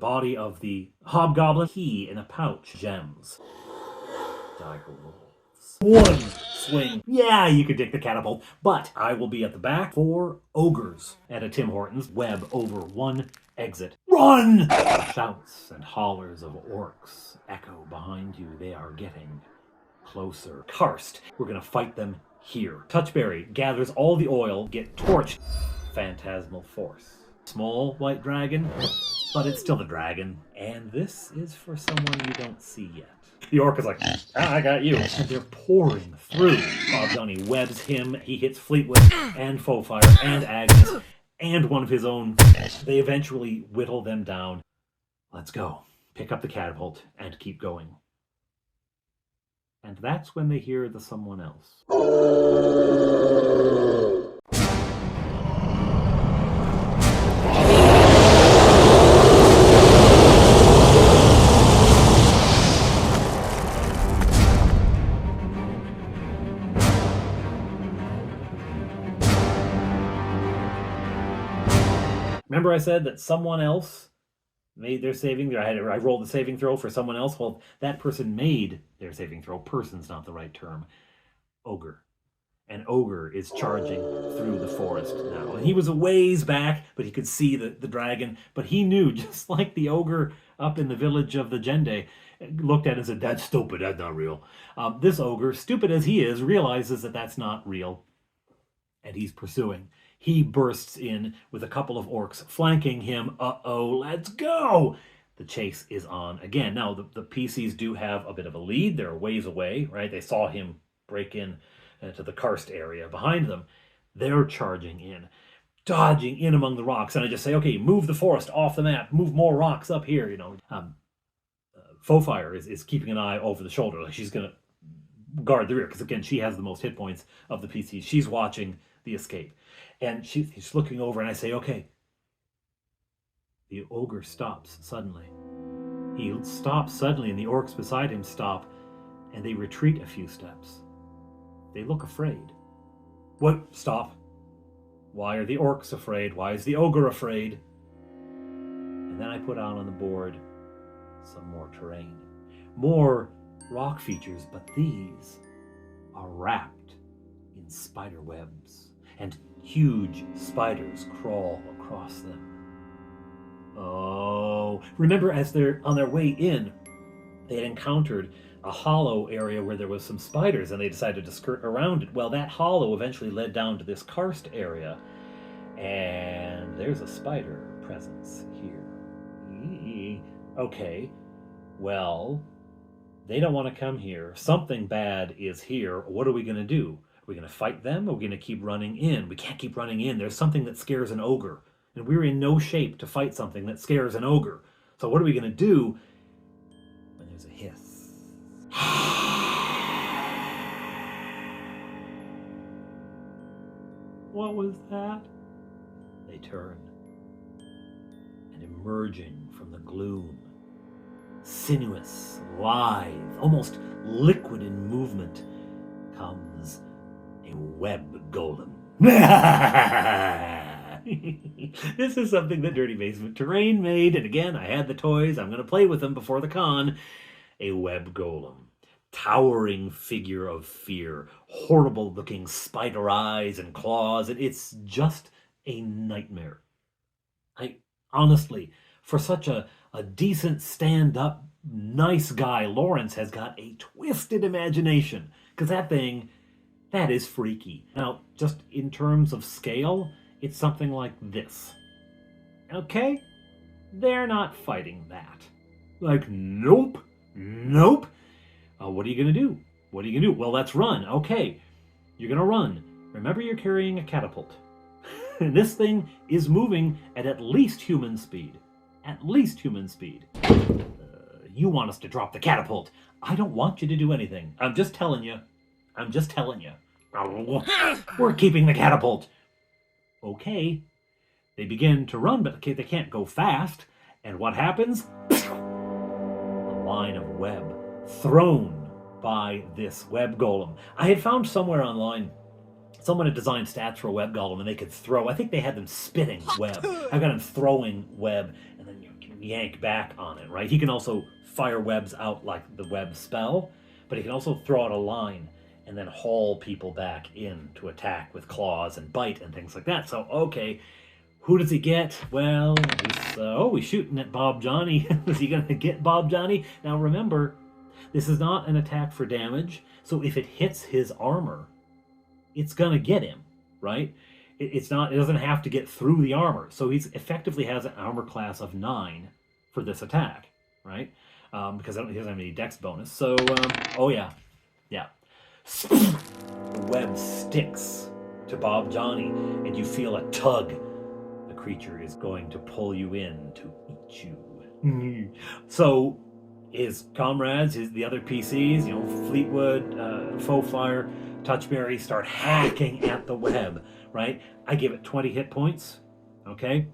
body of the hobgoblin, key in a pouch, gems. Dagger rolls. One swing. Yeah, you could take the catapult, but I will be at the back. 4 ogres at a Tim Hortons. Web over 1 exit. Run! Shouts and hollers of orcs echo behind you. They are getting closer. Karst, we're gonna fight them here. Touchberry gathers all the oil, get torched. Phantasmal force. Small white dragon, but it's still the dragon. And this is for someone you don't see yet. The orc is like, I got you. And they're pouring through. Bob Dunny webs him. He hits Fleetwood and Foefire and Agnes and one of his own. They eventually whittle them down. Let's go. Pick up the catapult and keep going. And that's when they hear the someone else. Remember I said that someone else made their saving throw? I rolled the saving throw for someone else. Well, that person made their saving throw. Person's not the right term. Ogre. And Ogre is charging through the forest now. And he was a ways back, but he could see the dragon. But he knew, just like the ogre up in the village of the Gende, looked at it and said, that's stupid, that's not real. This ogre, stupid as he is, realizes that that's not real. And he's pursuing. He bursts in with a couple of orcs flanking him. Uh-oh, let's go! The chase is on again. Now, the PCs do have a bit of a lead. They're a ways away, right? They saw him break in to the karst area behind them. They're charging in, dodging in among the rocks. And I just say, okay, move the forest off the map. Move more rocks up here, you know. Foefire is keeping an eye over the shoulder. Like she's going to guard the rear. Because, again, she has the most hit points of the PCs. She's watching the escape. And she's looking over, and I say, okay. The ogre stops suddenly. He stops suddenly, and the orcs beside him stop, and they retreat a few steps. They look afraid. What? Stop. Why are the orcs afraid? Why is the ogre afraid? And then I put out on the board some more terrain. More rock features, but these are wrapped in spider webs. And huge spiders crawl across them. Oh, remember as they're on their way in, they had encountered a hollow area where there was some spiders and they decided to skirt around it. Well, that hollow eventually led down to this karst area. And there's a spider presence here. Okay, well, they don't want to come here. Something bad is here. What are we going to do? Are we going to fight them, or are we going to keep running in? We can't keep running in. There's something that scares an ogre. And we're in no shape to fight something that scares an ogre. So what are we going to do? When there's a hiss. What was that? They turn. And emerging from the gloom, sinuous, lithe, almost liquid in movement, comes a web golem. This is something that Dirty Basement Terrain made, and again, I had the toys. I'm going to play with them before the con. A web golem. Towering figure of fear. Horrible-looking spider eyes and claws, and it's just a nightmare. Honestly, for such a decent stand-up, nice guy, Lawrence has got a twisted imagination, because that thing, that is freaky. Now, just in terms of scale, it's something like this. Okay? They're not fighting that. Like, nope. Nope. What are you going to do? What are you going to do? Well, let's run. Okay. You're going to run. Remember, you're carrying a catapult. And this thing is moving at least human speed. At least human speed. You want us to drop the catapult. I don't want you to do anything. I'm just telling you. I'm just telling you. We're keeping the catapult. Okay. They begin to run, but they can't go fast. And what happens? A line of web thrown by this web golem. I had found somewhere online, someone had designed stats for a web golem, and they could throw. I think they had them spitting web. I've got them throwing web, and then you can yank back on it, right? He can also fire webs out like the web spell, but he can also throw out a line and then haul people back in to attack with claws and bite and things like that. So, okay, who does he get? Well, he's shooting at Bob Johnny. Is he going to get Bob Johnny? Now remember, this is not an attack for damage, so if it hits his armor, it's going to get him, right? It doesn't have to get through the armor. So he's effectively has an armor class of 9 for this attack, right? Because he doesn't have any dex bonus. So, oh yeah. The web sticks to Bob Johnny, and you feel a tug. The creature is going to pull you in to eat you. So his comrades, the other PCs, Fleetwood, Faux-Flyer, Touchberry, start hacking at the web, right? I give it 20 hit points, okay?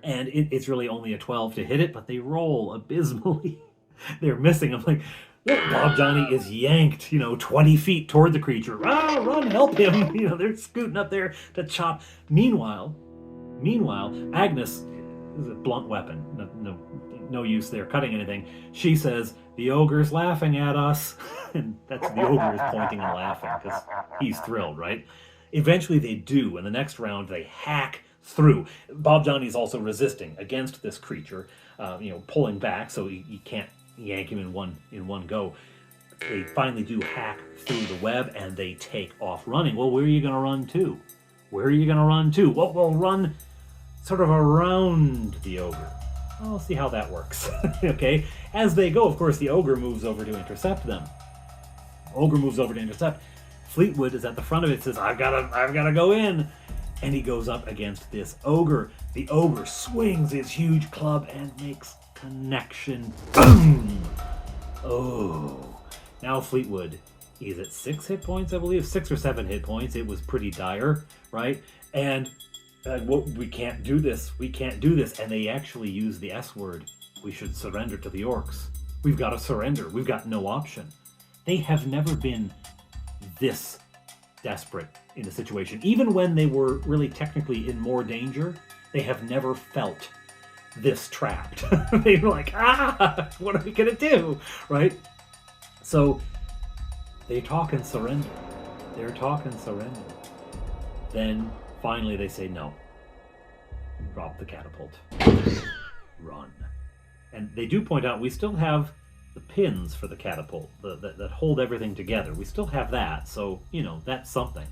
And it's really only a 12 to hit it, but they roll abysmally. They're missing. I'm like, Bob Johnny is yanked, 20 feet toward the creature. Run, help him. They're scooting up there to chop. Meanwhile, Agnes is a blunt weapon. No use there cutting anything. She says, the ogre's laughing at us. And that's the ogre is pointing and laughing because he's thrilled, right? Eventually they do. In the next round, they hack through. Bob Johnny's also resisting against this creature, pulling back so you can't yank him in one go. They finally do hack through the web and they take off running. Well, where are you going to run to? Well, we'll run sort of around the ogre. Well, we'll see how that works. Okay, as they go, of course, the ogre moves over to intercept them. Fleetwood is at the front of it, says, I've gotta go in. And he goes up against this ogre. The ogre swings his huge club and makes connection. Boom! Oh. Now Fleetwood is at 6 hit points, I believe. 6 or 7 hit points. It was pretty dire, right? And we can't do this. And they actually use the S word. We should surrender to the orcs. We've got to surrender. We've got no option. They have never been this desperate in a situation. Even when they were really technically in more danger, they have never felt this trapped. They were like, what are we going to do? Right? So they talk and surrender. Then finally they say no. Drop the catapult. Run. And they do point out we still have the pins for the catapult that hold everything together. We still have that, so, that's something.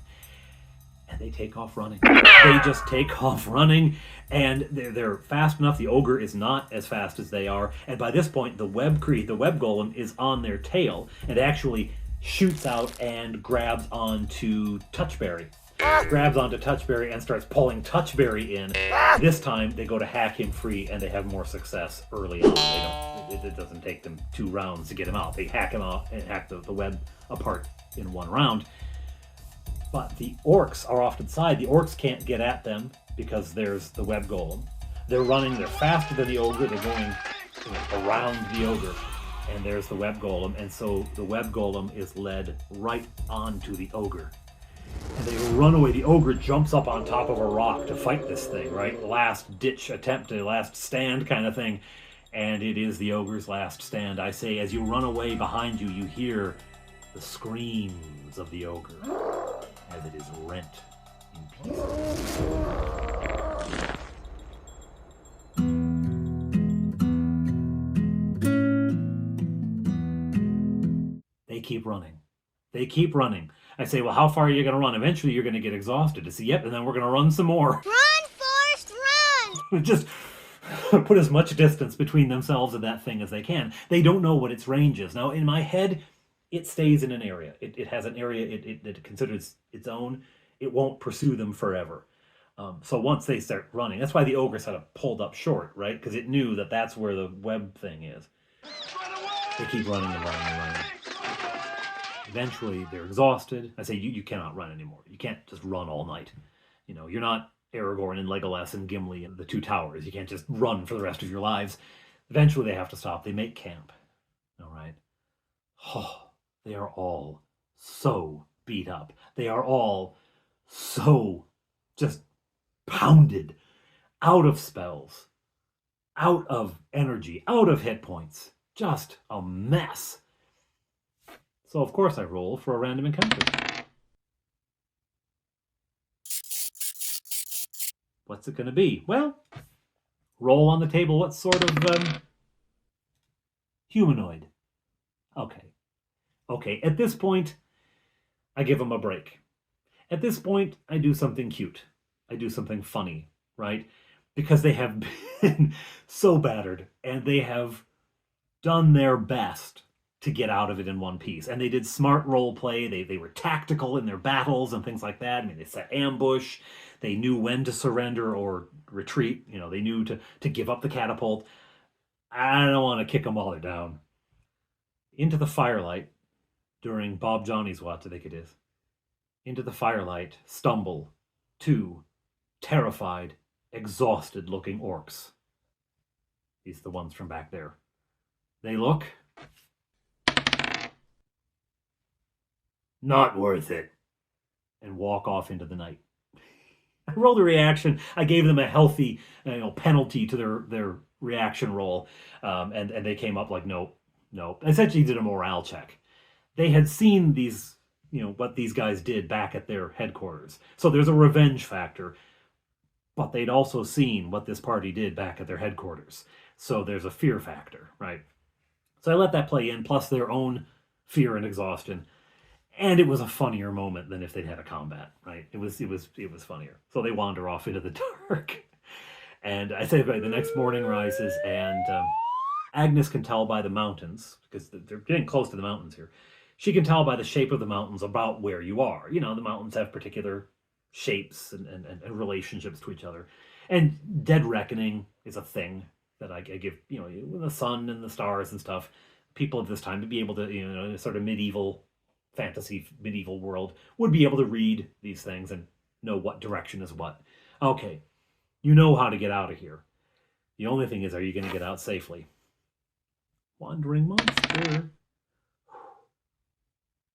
And they take off running. They just take off running, and they're fast enough. The ogre is not as fast as they are, and by this point, the web golem is on their tail and actually shoots out and grabs onto Touchberry. And starts pulling Touchberry in. This time, they go to hack him free, and they have more success early on. It doesn't take them 2 rounds to get him out. They hack him out and hack the web apart in 1 round. But the orcs are off to the side. The orcs can't get at them because there's the web golem. They're running. They're faster than the ogre. They're going around the ogre. And there's the web golem. And so the web golem is led right onto the ogre. And they run away. The ogre jumps up on top of a rock to fight this thing, right? Last ditch attempt, last stand kind of thing. And it is the ogre's last stand. I say, as you run away behind you, you hear the screams of the ogre as it is rent in pieces. They keep running. I say, well, how far are you going to run? Eventually, you're going to get exhausted. To say, yep, and then we're going to run some more. Run, Forrest, run! Just put as much distance between themselves and that thing as they can. They don't know what its range is. Now, in my head, it stays in an area. It has an area it considers its own. It won't pursue them forever. So once they start running, that's why the ogre sort of pulled up short, right? Because it knew that that's where the web thing is. They keep running and running and running. Eventually, they're exhausted. I say, you cannot run anymore. You can't just run all night. You're not Aragorn and Legolas and Gimli and the Two Towers. You can't just run for the rest of your lives. Eventually, they have to stop. They make camp. All right. Oh, they are all so beat up. They are all so just pounded, out of spells, out of energy, out of hit points. Just a mess. So, of course, I roll for a random encounter. What's it going to be? Well, roll on the table what sort of humanoid. Okay, at this point, I give them a break. At this point, I do something cute. I do something funny, right? Because they have been so battered and they have done their best to get out of it in one piece. And they did smart role play. They were tactical in their battles and things like that. I mean, they set ambush. They knew when to surrender or retreat. You know, they knew to give up the catapult. I don't want to kick them while they're down. Into the firelight during Bob Johnny's what I think it is. Into the firelight stumble two terrified, exhausted-looking orcs. These are the ones from back there. They look not worth it and walk off into the night. I rolled a reaction. I gave them a healthy penalty to their reaction roll, and they came up like, nope. I essentially did a morale check. They had seen these, what these guys did back at their headquarters. So there's a revenge factor. But they'd also seen what this party did back at their headquarters. So there's a fear factor, right? So I let that play in, plus their own fear and exhaustion. And it was a funnier moment than if they'd had a combat, right? It was funnier. So they wander off into the dark. And I say the next morning rises, and Agnes can tell by the mountains, because they're getting close to the mountains here. She can tell by the shape of the mountains about where you are. The mountains have particular shapes and relationships to each other. And dead reckoning is a thing that I give, the sun and the stars and stuff. People of this time to be able to, in a sort of medieval fantasy, medieval world, would be able to read these things and know what direction is what. Okay, you know how to get out of here. The only thing is, are you going to get out safely? Wandering monster.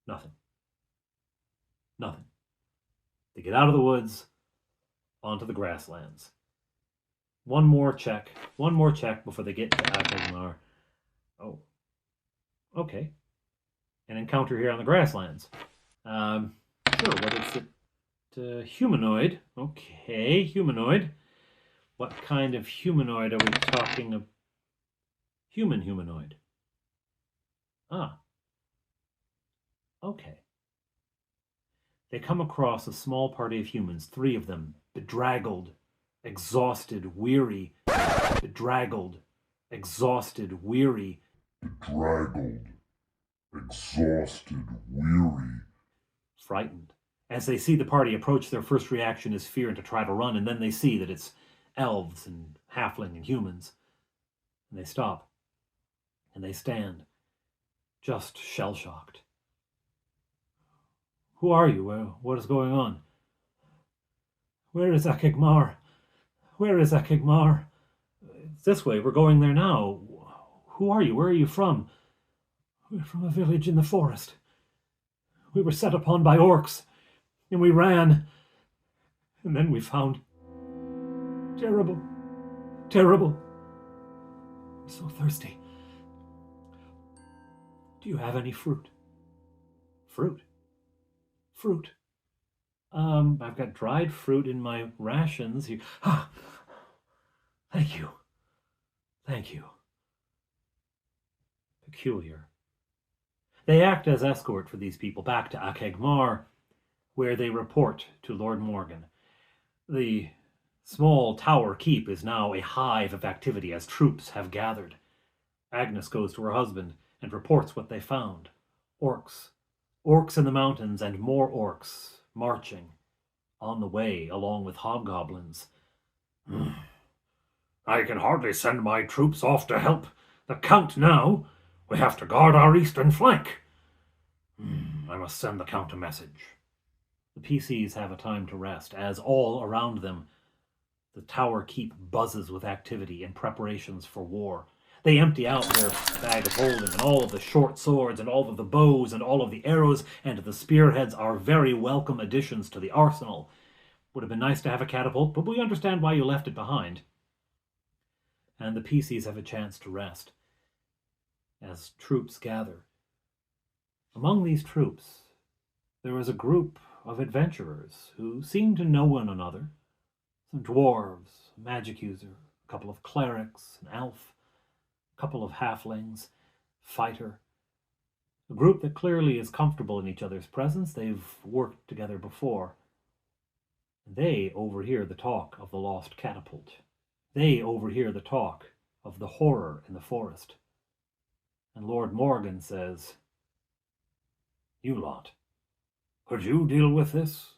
Nothing. They get out of the woods, onto the grasslands. One more check before they get to Akmar. Oh, okay. An encounter here on the grasslands. Sure, what is it? Humanoid. Okay, humanoid. What kind of humanoid are we talking of? Human humanoid. Ah. Okay. They come across a small party of humans, 3 of them, bedraggled, exhausted, weary. Bedraggled, exhausted, weary. Bedraggled, exhausted, weary. Frightened. As they see the party approach, their first reaction is fear and to try to run, and then they see that it's elves and halfling and humans. And they stop. And they stand, just shell-shocked. Who are you? What is going on? Where is Akmar? Where is Akmar? It's this way. We're going there now. Who are you? Where are you from? We're from a village in the forest. We were set upon by orcs, and we ran. And then we found... Terrible. I'm so thirsty. Do you have any fruit? Fruit? I've got dried fruit in my rations here. Ah, thank you. Peculiar. They act as escort for these people back to Akmar, where they report to Lord Morgan. The small tower keep is now a hive of activity as troops have gathered. Agnes goes to her husband and reports what they found. Orcs in the mountains, and more orcs marching on the way along with hobgoblins. I can hardly send my troops off to help the Count now. We have to guard our eastern flank. I must send the Count a message. The PCs have a time to rest, as all around them the tower keep buzzes with activity and preparations for war. They empty out their bag of holding, and all of the short swords and all of the bows and all of the arrows and the spearheads are very welcome additions to the arsenal. Would have been nice to have a catapult, but we understand why you left it behind. and the PCs have a chance to rest as troops gather. Among these troops, there is a group of adventurers who seem to know one another. Some dwarves, a magic user, a couple of clerics, an elf, a couple of halflings, fighter. A group that clearly is comfortable in each other's presence. They've worked together before. They overhear the talk of the lost catapult. They overhear the talk of the horror in the forest. And Lord Morgan says, "You lot, could you deal with this?"